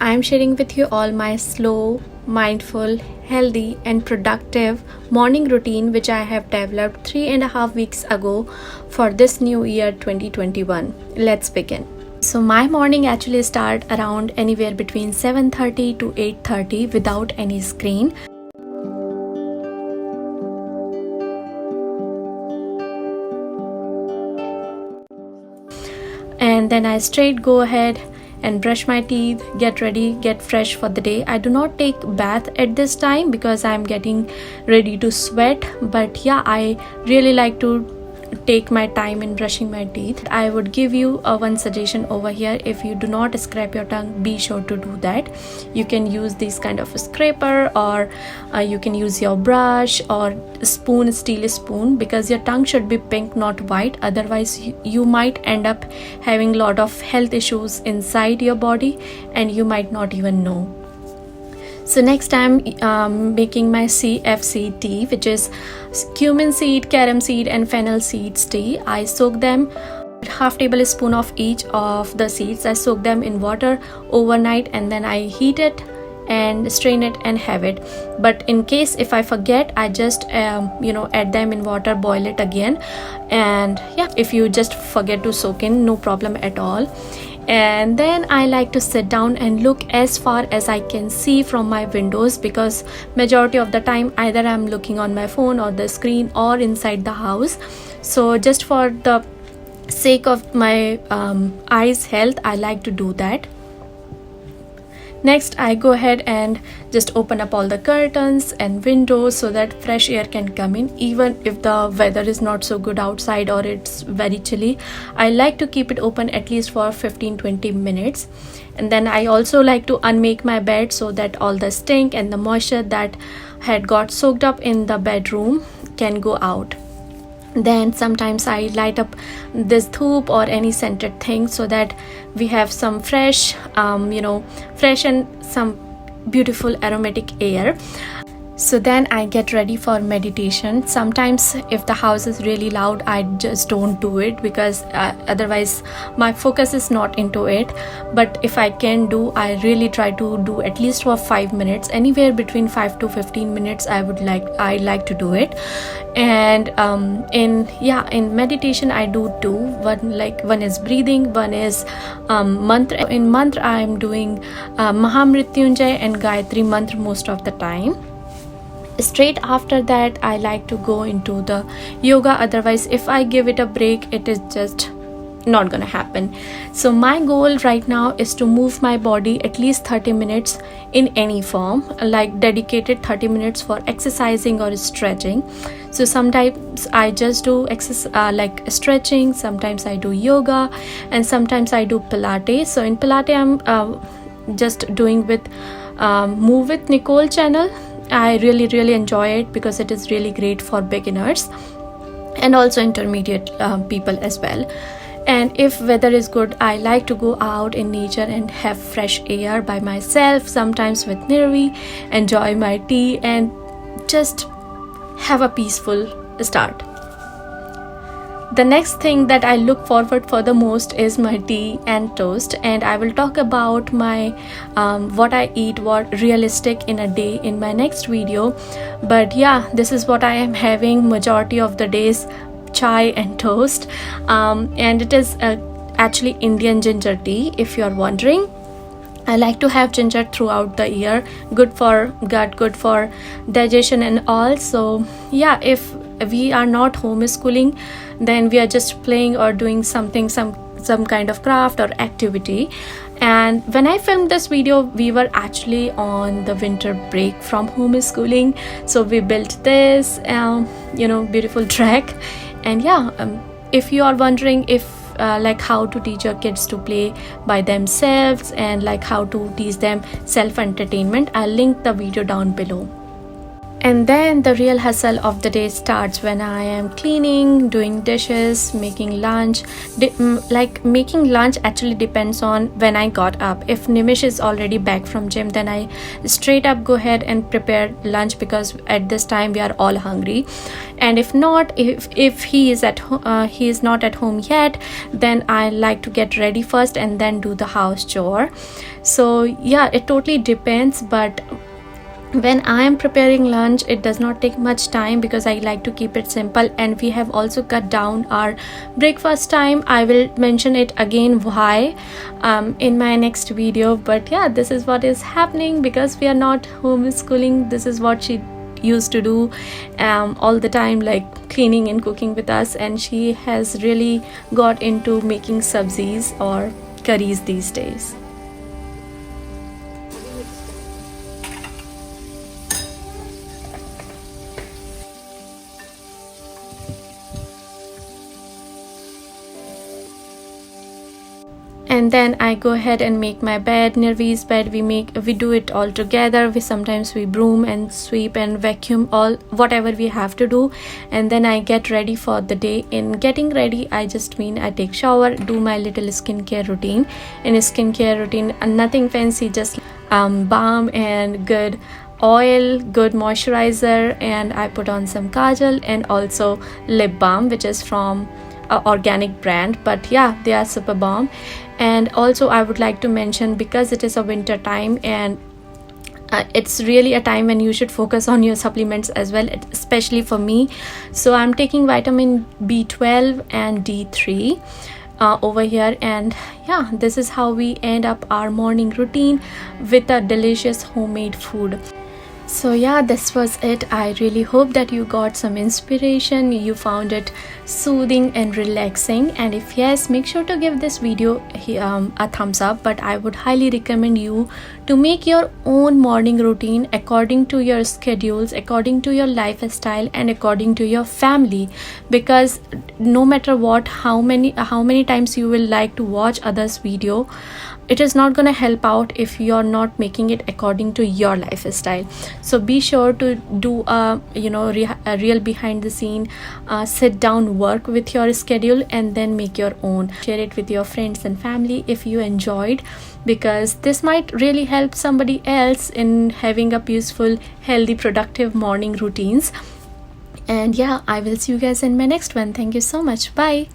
I'm sharing with you all my slow, mindful, healthy, and productive morning routine which I have developed 3.5 weeks ago for this new year 2021. Let's begin. So my morning actually start around anywhere between 7:30 to 8:30 without any screen. And then I straight go ahead and brush my teeth, get ready, get fresh for the day. I do not take bath at this time because I'm getting ready to sweat, but yeah, I really like to take my time in brushing my teeth. I would give you one suggestion over here. If you do not scrape your tongue, be sure to do that. You can use this kind of a scraper, or you can use your brush or spoon, steel spoon, because your tongue should be pink, not white. Otherwise you might end up having a lot of health issues inside your body and you might not even know. So next I'm making my CFC tea, which is cumin seed, carom seed and fennel seeds tea. I soak them, half tablespoon of each of the seeds. I soak them in water overnight and then I heat it and strain it and have it. But in case if I forget, I just add them in water, boil it again. And yeah, if you just forget to soak in, no problem at all. And then I like to sit down and look as far as I can see from my windows, because majority of the time either I'm looking on my phone or the screen or inside the house. So just for the sake of my eyes health, I like to do that. Next I go ahead and just open up all the curtains and windows so that fresh air can come in, even if the weather is not so good outside or it's very chilly. I like to keep it open at least for 15-20 minutes. And then I also like to unmake my bed so that all the stink and the moisture that had got soaked up in the bedroom can go out. Then sometimes I light up this dhoop or any scented thing so that we have some fresh and some beautiful aromatic air. So then I get ready for meditation. Sometimes if the house is really loud, I just don't do it because otherwise my focus is not into it. But if I can do, I really try to do at least for 5 minutes, anywhere between 5 to 15 minutes. I like to do it. And in meditation I do two. One is breathing, one is mantra. In mantra I am doing Mahamrityunjay and Gayatri mantra most of the time. Straight after that I like to go into the yoga. Otherwise if I give it a break, it is just not gonna happen. So my goal right now is to move my body at least 30 minutes in any form, like dedicated 30 minutes for exercising or stretching. So sometimes I just do like stretching, sometimes I do yoga, and sometimes I do Pilates. So in Pilates I'm just doing with Move with Nicole channel. I really enjoy it because it is really great for beginners and also intermediate people as well. And if weather is good, I like to go out in nature and have fresh air by myself, sometimes with Nirvi, enjoy my tea and just have a peaceful start. The next thing that I look forward for the most is my tea and toast, and I will talk about my what I eat, what realistic in a day in my next video. But yeah, this is what I am having majority of the days, chai and toast, and it is actually Indian ginger tea, if you are wondering. I like to have ginger throughout the year, good for gut, good for digestion and all. So yeah, if we are not homeschooling, then we are just playing or doing something, some kind of craft or activity. And when I filmed this video, we were actually on the winter break from homeschooling. So we built this beautiful track. And yeah, if you are wondering if like how to teach your kids to play by themselves and like how to teach them self-entertainment, I'll link the video down below. And then the real hustle of the day starts when I am cleaning, doing dishes, making lunch. Like making lunch actually depends on when I got up. If Nimish is already back from gym, then I straight up go ahead and prepare lunch, because at this time we are all hungry. And if not, if he is he is not at home yet, then I like to get ready first and then do the house chore. So yeah, it totally depends, but when I am preparing lunch, it does not take much time because I like to keep it simple. And we have also cut down our breakfast time. I will mention it again why in my next video. But yeah, this is what is happening because we are not homeschooling. This is what she used to do all the time, like cleaning and cooking with us, and she has really got into making sabzis or curries these days. And then I go ahead and make my bed. Nirvi's bed, we do it all together. Sometimes we broom and sweep and vacuum, all whatever we have to do. And then I get ready for the day. In getting ready, I just mean I take shower, do my little skincare routine. In a skincare routine, nothing fancy, just balm and good oil, good moisturizer, and I put on some kajal and also lip balm, which is from organic brand, but yeah, they are super bomb. And also I would like to mention, because it is a winter time and it's really a time when you should focus on your supplements as well, especially for me. So I'm taking vitamin B12 and D3 over here. And yeah, this is how we end up our morning routine with a delicious homemade food. So yeah, this was it. I really hope that you got some inspiration, you found it soothing and relaxing, and if yes, make sure to give this video a thumbs up. But I would highly recommend you to make your own morning routine according to your schedules, according to your lifestyle, and according to your family, because no matter what, how many times you will like to watch others' video, it is not going to help out if you're not making it according to your lifestyle. So be sure to do a real behind the scene sit down work with your schedule, and then make your own. Share it with your friends and family if you enjoyed, because this might really help somebody else in having a peaceful, healthy, productive morning routines. And yeah, I will see you guys in my next one. Thank you so much. Bye.